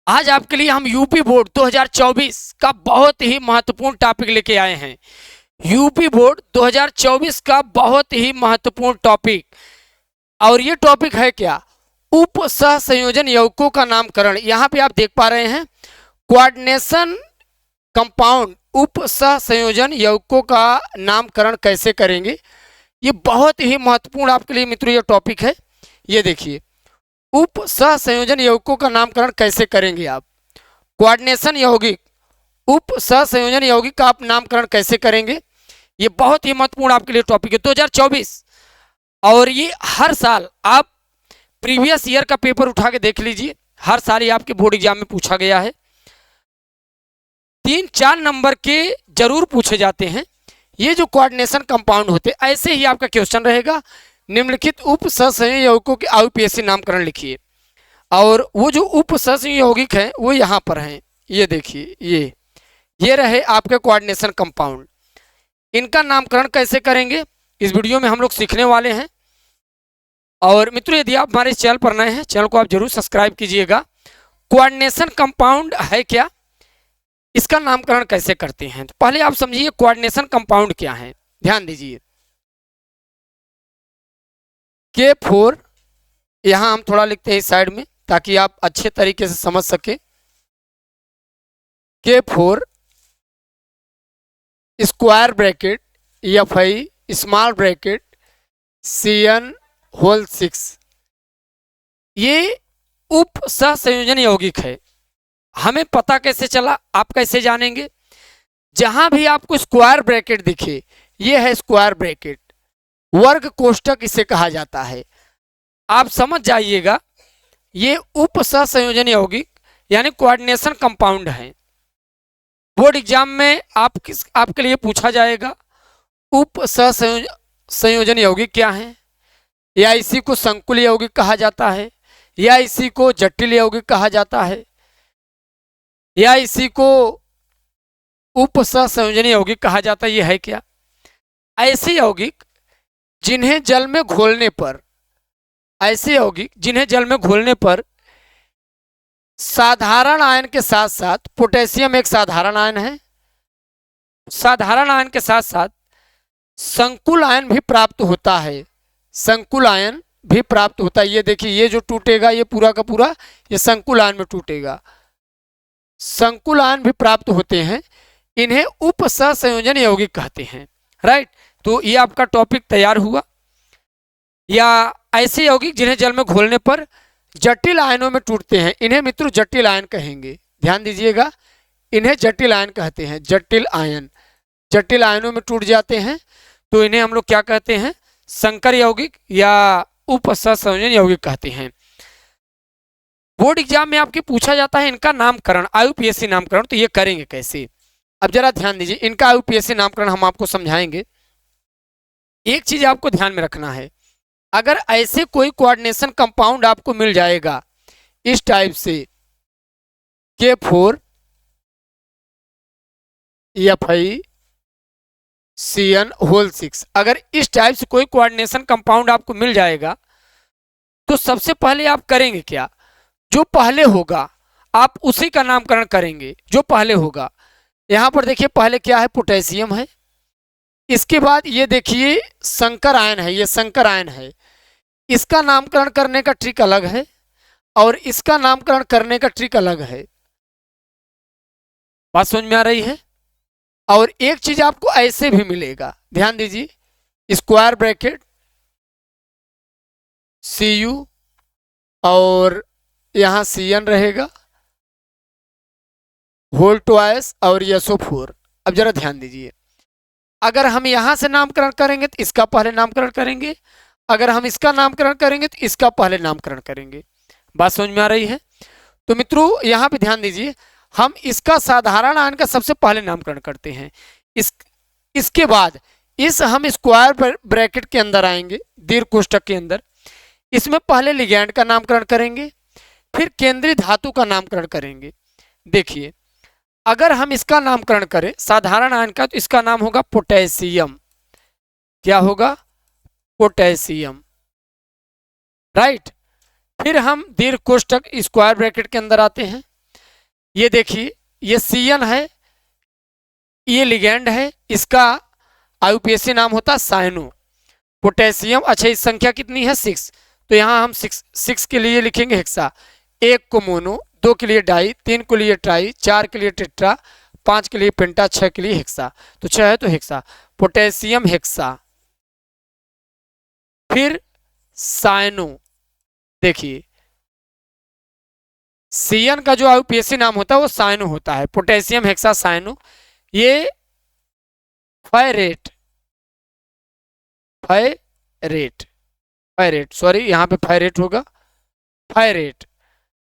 आज आपके लिए हम यूपी बोर्ड 2024 का बहुत ही महत्वपूर्ण टॉपिक लेके आए हैं। यूपी बोर्ड 2024 का बहुत ही महत्वपूर्ण टॉपिक, और ये टॉपिक है क्या? उप सह संयोजन यौगिकों का नामकरण। यहाँ पे आप देख पा रहे हैं कोऑर्डिनेशन कंपाउंड उप सह संयोजन यौगिकों का नामकरण कैसे करेंगे। ये बहुत ही महत्वपूर्ण आपके लिए मित्रों ये टॉपिक है। ये देखिए, उप सह संयोजन यौगिकों का नामकरण कैसे करेंगे आप। कोऑर्डिनेशन यौगिक, उप सह संयोजन यौगिक का आप नामकरण कैसे करेंगे, ये बहुत ही महत्वपूर्ण आपके लिए टॉपिक है 2024। और ये हर साल आप प्रीवियस ईयर का पेपर उठा के देख लीजिए, हर साल ये आपके बोर्ड एग्जाम में पूछा गया है। 3-4 नंबर के जरूर पूछे जाते हैं। ये जो कोऑर्डिनेशन कंपाउंड होते ऐसे ही आपका क्वेश्चन रहेगा, निम्नलिखित उप सह संयोजन यौगिकों के आईयूपीएसी नामकरण लिखिए। और वो जो उप सह संयोजन यौगिक हैं वो यहाँ पर हैं। ये देखिए, ये रहे आपके कोऑर्डिनेशन कंपाउंड। इनका नामकरण कैसे करेंगे इस वीडियो में हम लोग सीखने वाले हैं। और मित्रों, यदि आप हमारे इस चैनल पर नए हैं, चैनल को आप जरूर सब्सक्राइब कीजिएगा। कोऑर्डिनेशन कंपाउंड है क्या, इसका नामकरण कैसे करते हैं, तो पहले आप समझिए कोऑर्डिनेशन कंपाउंड क्या है। ध्यान दीजिए, K4 यहां हम थोड़ा लिखते हैं इस साइड में ताकि आप अच्छे तरीके से समझ सके। K4 square bracket Fi small bracket Cn whole 6, ये उप सह संयोजन यौगिक है। हमें पता कैसे चला, आप कैसे जानेंगे? जहां भी आपको स्क्वायर ब्रैकेट दिखे, ये है स्क्वायर ब्रैकेट, वर्ग कोष्ठक इसे कहा जाता है। आप समझ जाइएगा, ये उप सह संयोजन यौगिक यानी कोऑर्डिनेशन कंपाउंड है। बोर्ड एग्जाम में आपके लिए पूछा जाएगा उप सह संयोजन यौगिक क्या है, या इसी को संकुल यौगिक कहा जाता है, या इसी को जटिल यौगिक कहा जाता है, या इसी को उप सह संयोजन यौगिक कहा जाता है। ये है क्या? ऐसे यौगिक जिन्हें जल में घोलने पर, ऐसे यौगिक जिन्हें जल में घोलने पर साधारण आयन के साथ साथ, पोटेशियम एक साधारण आयन है, साधारण आयन के साथ साथ संकुल आयन भी प्राप्त होता है। संकुल आयन भी प्राप्त होता है। ये देखिए, ये जो टूटेगा ये पूरा का पूरा ये संकुल आयन में टूटेगा। संकुल आयन भी प्राप्त होते हैं, इन्हें उप सह संयोजन यौगिक कहते हैं। राइट, तो ये आपका टॉपिक तैयार हुआ। या ऐसे यौगिक जिन्हें जल में घोलने पर जटिल आयनों में टूटते हैं, इन्हें मित्रों जटिल आयन कहेंगे। ध्यान दीजिएगा, इन्हें जटिल आयन कहते हैं। जटिल आयन, जटिल आयनों में टूट जाते हैं तो इन्हें हम लोग क्या कहते हैं? संकर यौगिक या उप सह संयोजन यौगिक कहते हैं। बोर्ड एग्जाम में आपके पूछा जाता है इनका नामकरण, आईयूपीएसी नामकरण, तो ये करेंगे कैसे? अब जरा ध्यान दीजिए, इनका आईयूपीएसी नामकरण हम आपको समझाएंगे। एक चीज आपको ध्यान में रखना है, अगर ऐसे कोई कोऑर्डिनेशन कंपाउंड आपको मिल जाएगा इस टाइप से, K4 Fi Cn होल 6, अगर इस टाइप से कोई कोऑर्डिनेशन कंपाउंड आपको मिल जाएगा तो सबसे पहले आप करेंगे क्या? जो पहले होगा आप उसी का नामकरण करेंगे, जो पहले होगा। यहां पर देखिए, पहले क्या है? पोटेशियम है। इसके बाद ये देखिए संकर आयन है, ये संकर आयन है। इसका नामकरण करने का ट्रिक अलग है और इसका नामकरण करने का ट्रिक अलग है। बात समझ में आ रही है? और एक चीज आपको ऐसे भी मिलेगा, ध्यान दीजिए, स्क्वायर ब्रैकेट Cu और यहां Cn रहेगा होल ट्वाइस और SO4। अब जरा ध्यान दीजिए, अगर हम यहां से नामकरण करेंगे तो इसका पहले नामकरण करेंगे, अगर हम इसका नामकरण करेंगे तो इसका पहले नामकरण करेंगे। बात समझ में आ रही है? तो मित्रों यहां पे ध्यान दीजिए, हम इसका साधारण आयन का सबसे पहले नामकरण करते हैं। इसके बाद हम स्क्वायर ब्रैकेट के अंदर आएंगे, दीर्घ कोष्ठक के अंदर, इसमें पहले लिगैंड का नामकरण करेंगे, फिर केंद्रीय धातु का नामकरण करेंगे। देखिए, अगर हम इसका नामकरण करें साधारण आयन का, तो इसका नाम होगा पोटेशियम। क्या होगा? पोटेशियम। राइट, फिर हम दीर्घ कोष्ठक स्क्वायर ब्रैकेट के अंदर आते हैं, ये देखिए ये CN है, ये लिगेंड है, इसका IUPAC नाम होता है साइनो। पोटेशियम, अच्छा इस संख्या कितनी है 6, तो यहाँ हम 6 के लिए लिखेंगे हेक्सा, 1 को मोनो, 2 के लिए डाई, 3 के लिए ट्राई, 4 के लिए टेट्रा, 5 के लिए पेंटा, 6 के लिए हेक्सा, तो 6 है तो हेक्सा, पोटेशियम हेक्सा। फिर साइनो, देखिए CN का जो IUPAC नाम होता है वो साइनो होता है, पोटेशियम हेक्सा साइनो। ये फायरेट, फायरेट सॉरी यहाँ पे फायरेट होगा, फायरेट।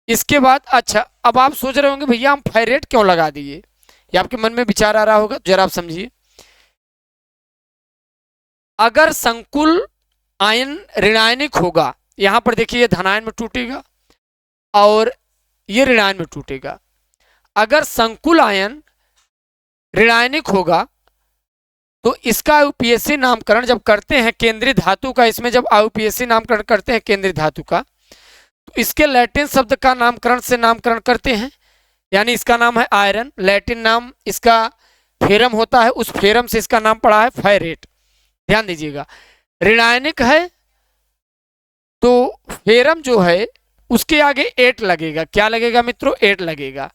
इसके बाद अच्छा अब आप सोच रहे होंगे भैया हम फायरेट क्यों लगा दिए, ये आपके मन में विचार आ रहा होगा, जरा आप समझिए। अगर संकुल आयन ऋणायनिक होगा, यहां पर देखिए ये धनायन में टूटेगा और ये ऋणायन में टूटेगा। अगर संकुल आयन ऋणायनिक होगा तो इसका IUPAC नामकरण जब करते हैं केंद्रीय धातु का, इसमें जब IUPAC नामकरण करते हैं केंद्रीय धातु का, तो इसके लैटिन शब्द का नामकरण से नामकरण करते हैं, यानी इसका नाम है आयरन, लैटिन नाम इसका फेरम होता है, उस फेरम से इसका नाम पड़ा है फायरेट। ध्यान दीजिएगा, ऋणायनिक है तो फेरम जो है उसके आगे 8 लगेगा, क्या लगेगा मित्रों 8 लगेगा,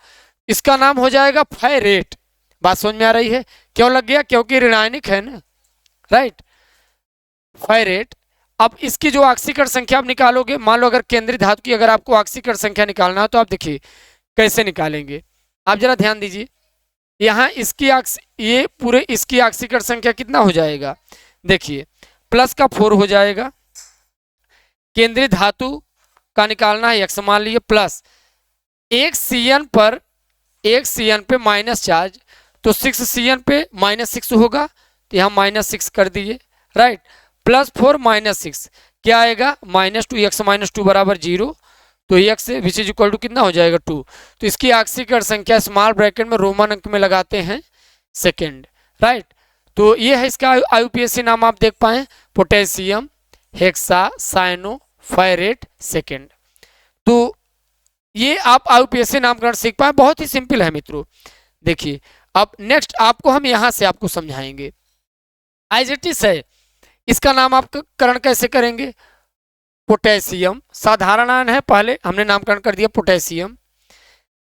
इसका नाम हो जाएगा फायरेट। बात समझ में आ रही है, क्यों लग गया, क्योंकि ऋणायनिक है ना, राइट, फायरेट। अब इसकी जो ऑक्सीकरण संख्या आप निकालोगे, मान लो अगर केंद्रीय धातु की अगर आपको ऑक्सीकरण संख्या निकालना हो तो आप देखिए कैसे निकालेंगे, आप जरा ध्यान दीजिए। यहाँ इसकी ये पूरे इसकी ऑक्सीकरण संख्या कितना हो जाएगा, देखिए प्लस का 4 हो जाएगा, केंद्रीय धातु का निकालना है x, मान लीजिए प्लस एक CN पे माइनस चार्ज, तो 6 CN पे -6 होगा, तो यहाँ -6 कर दिए, राइट, प्लस 4 -6 क्या आएगा -2, x -2 बराबर 0, तो x which is equal to कितना हो जाएगा 2, तो इसकी ऑक्सीकरण संख्या स्मॉल ब्रैकेट में रोमन अंक में लगाते हैं सेकेंड, राइट। तो ये है इसका IUPAC नाम, आप देख पाए पोटेशियम हेक्सा साइनो फायरेट सेकेंड। तो ये आप IUPAC नामकरण सीख पाए, बहुत ही सिंपल है मित्रों। देखिए अब नेक्स्ट आपको हम यहां से आपको समझाएंगे, आइजेटिस है, इसका नाम आप करण कैसे करेंगे, पोटेशियम साधारण आयन है, पहले हमने नामकरण कर दिया पोटेशियम,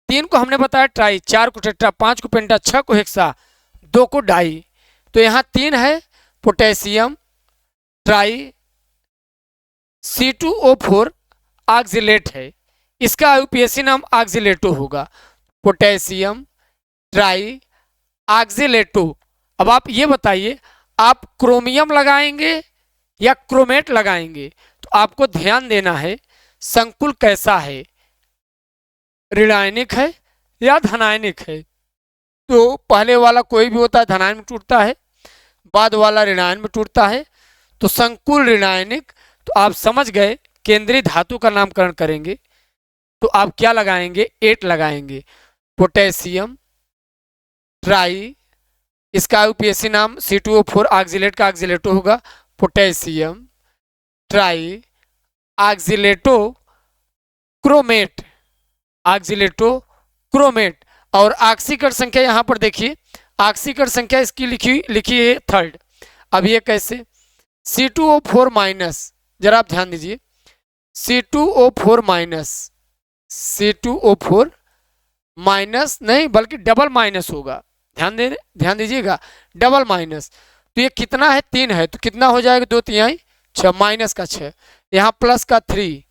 3 को हमने बताया ट्राई, 4 को टेट्रा, 5 को पेंटा, 6 को हेक्सा, 2 को डाई, तो यहाँ 3 है पोटेशियम ट्राई, C2O4 ऑक्सिलेट है, इसका IUPAC नाम ऑक्सिलेटो होगा, पोटेशियम ट्राई ऑक्सिलेटो। अब आप ये बताइए आप क्रोमियम लगाएंगे या क्रोमेट लगाएंगे, तो आपको ध्यान देना है संकुल कैसा है, ऋणायनिक है या धनायनिक है। तो पहले वाला कोई भी होता है धनायन में टूटता है, बाद वाला ऋणायन में टूटता है, तो संकुल ऋणायनिक, तो आप समझ गए केंद्रीय धातु का नामकरण करेंगे तो आप क्या लगाएंगे 8 लगाएंगे, पोटेशियम ट्राई, इसका IUPAC नाम C2O4 ऑक्सिलेट का ऑक्सिलेटो होगा, पोटेशियम ट्राई ऑक्सिलेटो क्रोमेट, ऑक्सिलेटो क्रोमेट। और ऑक्सीकरण संख्या यहाँ पर देखिए, ऑक्सीकरण संख्या इसकी लिखी है 3rd। अब ये कैसे, C2O4 माइनस, जरा आप ध्यान दीजिए, C2O4 माइनस, C2O4 माइनस नहीं बल्कि डबल माइनस होगा, ध्यान दीजिएगा, डबल माइनस, तो ये कितना है 3 है, तो कितना हो जाएगा 2/3 6, माइनस का 6, यहाँ प्लस का 3,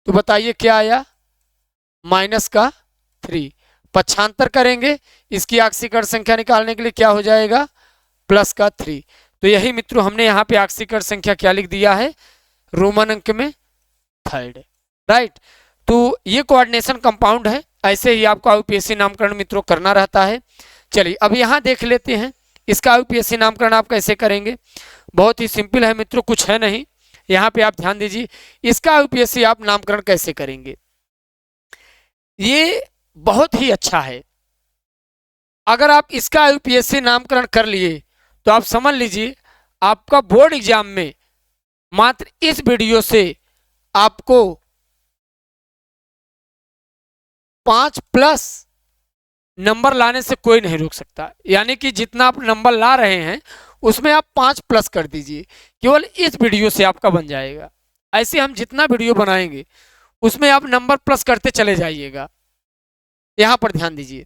तो बताइए क्या आया माइनस का 3, पक्षांतर करेंगे इसकी ऑक्सीकरण संख्या निकालने के लिए क्या हो जाएगा प्लस का 3। तो यही मित्रों हमने यहाँ पे ऑक्सीकरण संख्या क्या लिख दिया है रोमन अंक में 3rd, राइट। तो ये कोऑर्डिनेशन कंपाउंड है, ऐसे ही आपको IUPAC नामकरण मित्रों करना रहता है। चलिए अब यहाँ देख लेते हैं इसका IUPAC नामकरण आप कैसे करेंगे, बहुत ही सिंपल है मित्रों, कुछ है नहीं, यहाँ पे आप ध्यान दीजिए इसका IUPAC आप नामकरण कैसे करेंगे, ये बहुत ही अच्छा है। अगर आप इसका IUPAC नामकरण कर लिए तो आप समझ लीजिए आपका बोर्ड एग्जाम में मात्र इस वीडियो से आपको 5+ नंबर लाने से कोई नहीं रोक सकता। यानी कि जितना आप नंबर ला रहे हैं उसमें आप 5 प्लस कर दीजिए, केवल इस वीडियो से आपका बन जाएगा। ऐसे हम जितना वीडियो बनाएंगे उसमें आप नंबर प्लस करते चले जाइएगा। यहाँ पर ध्यान दीजिए,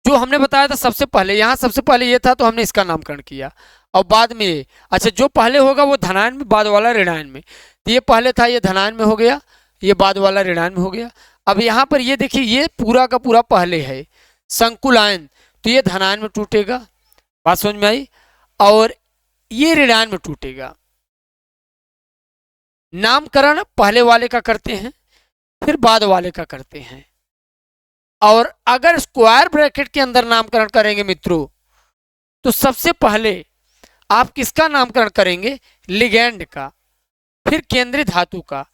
जो हमने बताया था सबसे पहले, यहाँ सबसे पहले ये था तो हमने इसका नामकरण किया, और बाद में ये, अच्छा जो पहले होगा वो धनायन में, बाद वाला ऋणायन में। तो ये पहले था, ये धनायन में हो गया, ये बाद वाला ऋणायन में हो गया। अब यहाँ पर ये देखिए, ये पूरा का पूरा पहले है संकुलायन, तो ये धनायन में टूटेगा, बात समझ में आई, और ये ऋणायन में टूटेगा। नामकरण पहले वाले का करते हैं फिर बाद वाले का करते हैं, और अगर स्क्वायर ब्रैकेट के अंदर नामकरण करेंगे मित्रों तो सबसे पहले आप किसका नामकरण करेंगे, लिगैंड का, फिर केंद्रीय धातु का।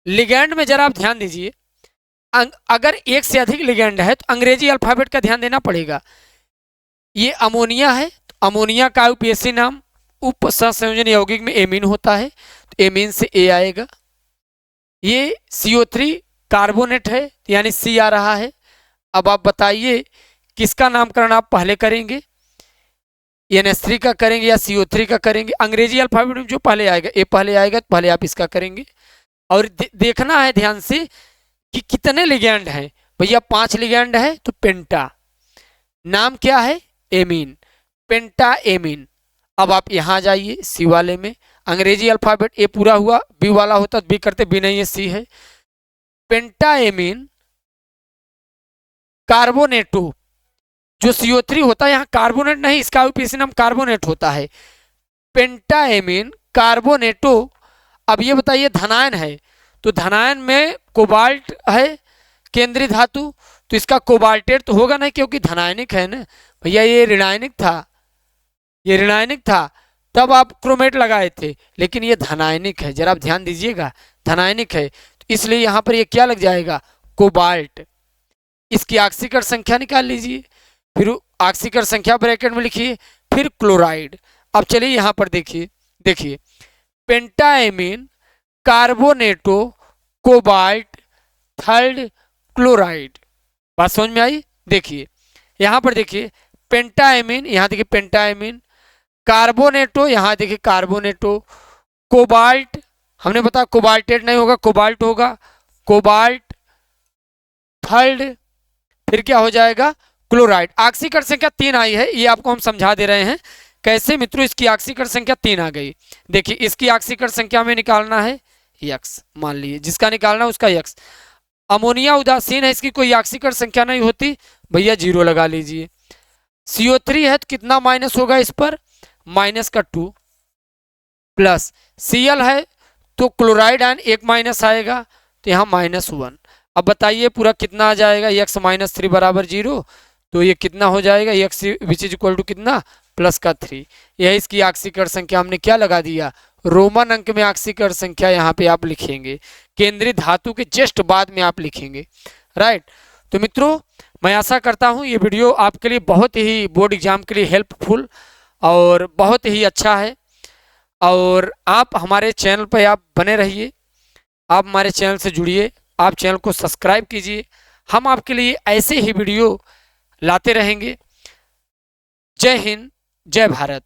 लिगैंड में जरा आप ध्यान दीजिए, अगर एक से अधिक लिगैंड है तो अंग्रेजी अल्फाबेट का ध्यान देना पड़ेगा। ये अमोनिया है तो अमोनिया का यूपीएससी नाम उप सहसंयोजन यौगिक में एमीन होता है, तो एमीन से ए आएगा। ये CO3 कार्बोनेट है यानी सी आ रहा है। अब आप बताइए किसका नामकरण आप पहले करेंगे, NH3 का करेंगे या CO3 का करेंगे। अंग्रेजी अल्फाबेट में जो पहले आएगा, ए पहले आएगा तो पहले आप इसका करेंगे। और देखना है ध्यान से कि कितने लिगैंड हैं। भैया 5 लिगैंड है तो पेंटा, नाम क्या है, एमीन, पेंटा एमीन। अब आप यहाँ जाइए सी वाले में, अंग्रेजी अल्फाबेट ए पूरा हुआ, बी वाला होता तो बी करते, बी नहीं है, सी है। पेंटा एमीन कार्बोनेटो, जो CO3 होता है यहाँ कार्बोनेट नहीं, इसका यूपीएससी नाम कार्बोनेट होता है, पेंटा एमीन कार्बोनेटो। अब ये बताइए धनायन है तो धनायन में कोबाल्ट है केंद्रीय धातु, तो इसका कोबाल्टेट तो होगा नहीं क्योंकि धनायनिक है ना। भैया ये ऋणायनिक था, ये ऋणायनिक था तब आप क्रोमेट लगाए थे, लेकिन ये धनायनिक है, जरा आप ध्यान दीजिएगा, धनायनिक है तो इसलिए यहाँ पर ये क्या लग जाएगा, कोबाल्ट। इसकी ऑक्सीकरण संख्या निकाल लीजिए, फिर ऑक्सीकरण संख्या ब्रैकेट में लिखिए, फिर क्लोराइड। अब चलिए यहाँ पर देखिए, देखिए पेंटाएमीन कार्बोनेटो कोबाल्ट थर्ड क्लोराइड, बात समझ में आई। देखिए यहाँ पर देखिए पेंटाएमीन, यहाँ देखिए पेंटाएमीन, कार्बोनेटो, यहाँ देखिए कार्बोनेटो, कोबाल्ट, हमने बताया कोबाल्टेट नहीं होगा, कोबाल्ट होगा, कोबाल्ट थर्ड, फिर क्या हो जाएगा, क्लोराइड। ऑक्सीकरण संख्या 3 आई है, ये आपको हम समझा दे रहे हैं कैसे मित्रों। इसकी ऑक्सीकरण संख्या 3 आ गई। देखिए इसकी ऑक्सीकरण संख्या में निकालना है यक्स, मान लीजिए जिसका निकालना है उसका यक्स। अमोनिया उदासीन है, इसकी कोई ऑक्सीकरण संख्या नहीं होती, भैया 0 लगा लीजिए। CO3 है तो कितना माइनस होगा इस पर, माइनस का 2, प्लस Cl है तो क्लोराइड आयन 1 माइनस आएगा तो यहाँ -1। अब बताइए पूरा कितना आ जाएगा, x -3 बराबर 0, तो ये कितना हो जाएगा, x which is equal to कितना, प्लस का 3। यह इसकी ऑक्सीकरण संख्या हमने क्या लगा दिया, रोमन अंक में ऑक्सीकरण संख्या यहाँ पे आप लिखेंगे, केंद्रीय धातु के जस्ट बाद में आप लिखेंगे, राइट। तो मित्रों मैं आशा करता हूँ ये वीडियो आपके लिए बहुत ही बोर्ड एग्जाम के लिए हेल्पफुल और बहुत ही अच्छा है, और आप हमारे चैनल पर आप बने रहिए, आप हमारे चैनल से जुड़िए, आप चैनल को सब्सक्राइब कीजिए, हम आपके लिए ऐसे ही वीडियो लाते रहेंगे। जय हिंद, जय भारत।